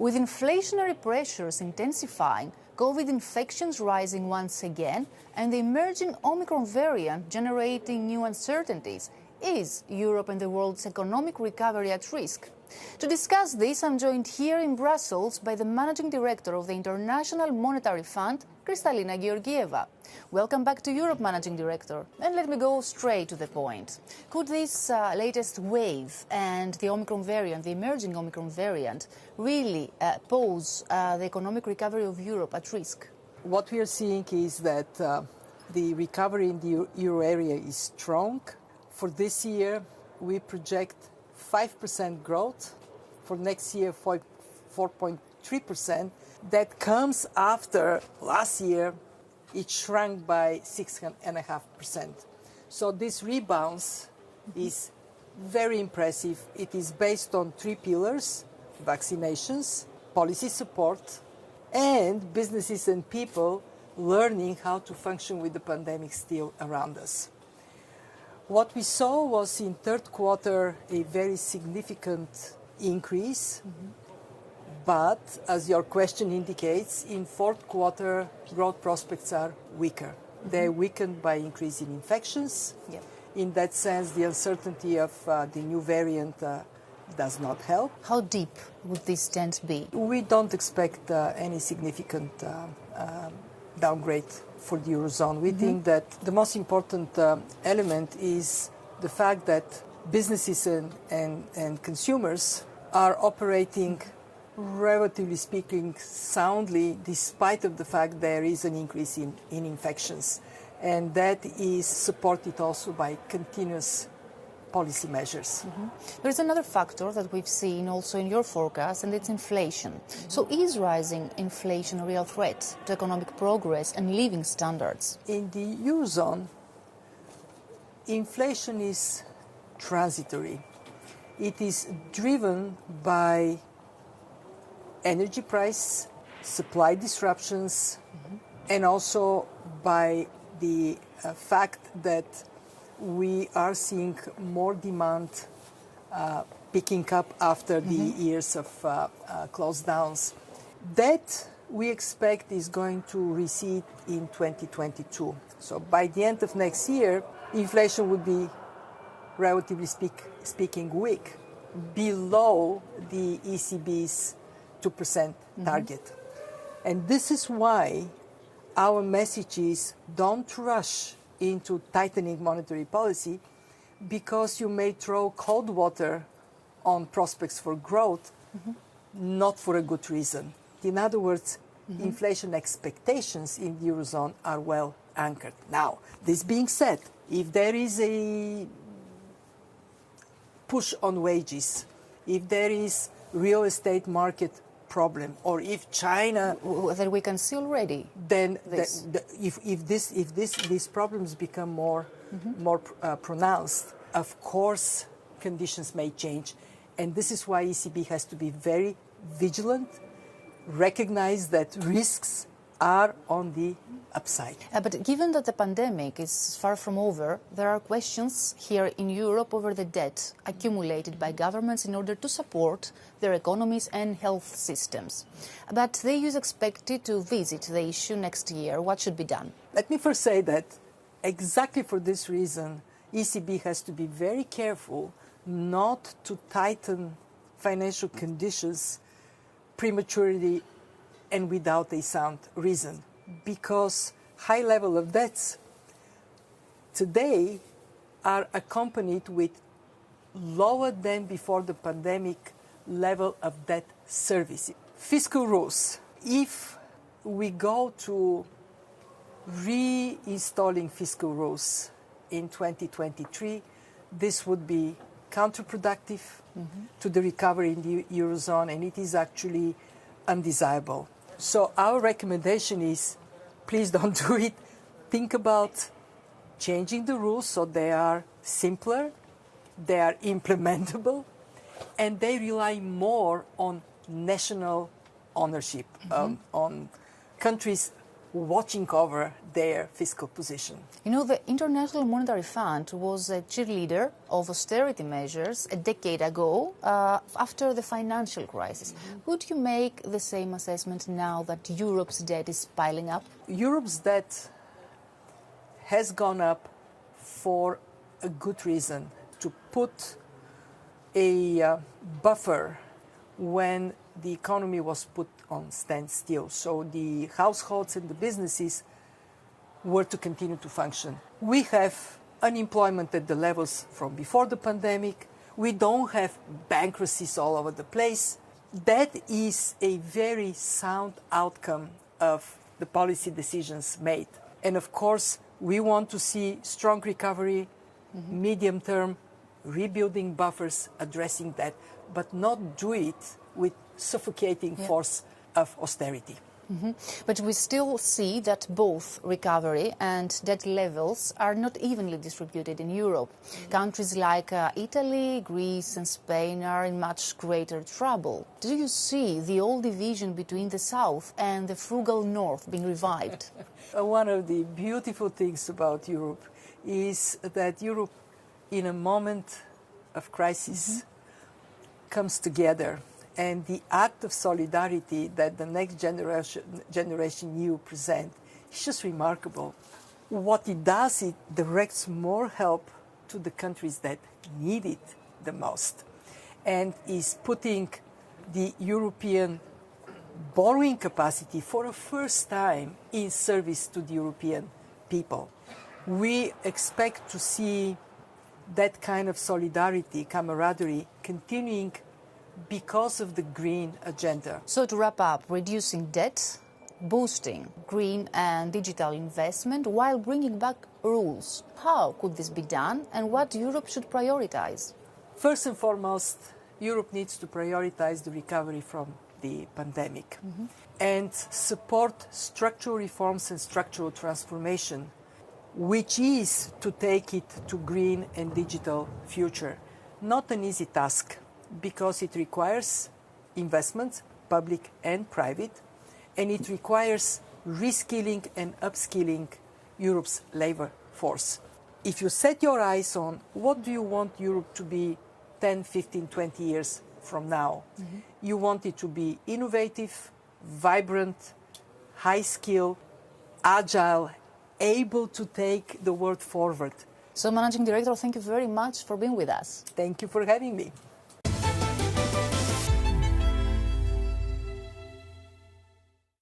With inflationary pressures intensifying, COVID infections rising once again, and the emerging Omicron variant generating new uncertainties, is Europe and the world's economic recovery at risk? To discuss this, I'm joined here in Brussels by the Managing Director of the International Monetary Fund, Kristalina Georgieva. Welcome back to Europe, Managing Director. And let me go straight to the point. Could this latest wave and the Omicron variant, the emerging Omicron variant, really pose the economic recovery of Europe at risk? What we are seeing is that the recovery in the euro area is strong. For this year, we project 5% growth. For next year, 4.3%. That comes after last year, it shrunk by 6.5%. So this rebound is very impressive. It is based on three pillars: vaccinations, policy support, and businesses and people learning how to function with the pandemic still around us. What we saw was in third quarter a very significant increase, but as your question indicates, in fourth quarter growth prospects are weaker. They're weakened by increasing infections. Yep. In that sense, the uncertainty of the new variant does not help. How deep would this dent be? We don't expect any significant downgrade for the Eurozone. We think that the most important element is the fact that businesses and consumers are operating, relatively speaking, soundly, despite of the fact there is an increase in infections. And that is supported also by continuous policy measures. There is another factor that we've seen also in your forecast, and it's inflation. So is rising inflation a real threat to economic progress and living standards? In the Eurozone, inflation is transitory. It is driven by energy price, supply disruptions, and also by the fact that we are seeing more demand picking up after the years of close downs. That we expect is going to recede in 2022. So by the end of next year, inflation would be, relatively speaking, weak, below the ECB's 2% target. And this is why our message is don't rush into tightening monetary policy, because you may throw cold water on prospects for growth, not for a good reason. In other words, inflation expectations in the Eurozone are well anchored. Now, this being said, if there is a push on wages, if there is real estate market problem, or if China, that we can see already, then if these problems become more pronounced, of course conditions may change, and this is why ECB has to be very vigilant, recognize that risks are on the upside. But given that the pandemic is far from over, there are questions here in Europe over the debt accumulated by governments in order to support their economies and health systems. But the EU is expected to visit the issue next year. What should be done? Let me first say that exactly for this reason, ECB has to be very careful not to tighten financial conditions prematurely and without a sound reason, because high level of debts today are accompanied with lower than before the pandemic level of debt service. Fiscal rules. If we go to reinstalling fiscal rules in 2023, this would be counterproductive to the recovery in the Eurozone, and it is actually undesirable. So our recommendation is, please don't do it. Think about changing the rules so they are simpler, they are implementable, and they rely more on national ownership, on countries watching over their fiscal position. You know, the International Monetary Fund was a cheerleader of austerity measures a decade ago after the financial crisis. Would you make the same assessment now that Europe's debt is piling up? Europe's debt has gone up for a good reason, to put a buffer when the economy was put on standstill. So the households and the businesses were to continue to function. We have unemployment at the levels from before the pandemic. We don't have bankruptcies all over the place. That is a very sound outcome of the policy decisions made. And of course, we want to see strong recovery, medium term, rebuilding buffers, addressing that, but not do it with suffocating force of austerity. But we still see that both recovery and debt levels are not evenly distributed in Europe. Countries like Italy, Greece and Spain are in much greater trouble. Do you see the old division between the South and the frugal North being revived? One of the beautiful things about Europe is that Europe, in a moment of crisis, comes together. And the act of solidarity that the next generation you present is just remarkable. What it does, it directs more help to the countries that need it the most, and is putting the European borrowing capacity for the first time in service to the European people. We expect to see that kind of solidarity, camaraderie, continuing because of the green agenda. So to wrap up, reducing debt, boosting green and digital investment while bringing back rules. How could this be done and what Europe should prioritize? First and foremost, Europe needs to prioritize the recovery from the pandemic and support structural reforms and structural transformation, which is to take it to green and digital future. Not an easy task, because it requires investments, public and private, and it requires reskilling and upskilling Europe's labor force. If you set your eyes on what do you want Europe to be 10, 15, 20 years from now, you want it to be innovative, vibrant, high-skilled, agile, able to take the world forward. So, Managing Director, thank you very much for being with us. Thank you for having me.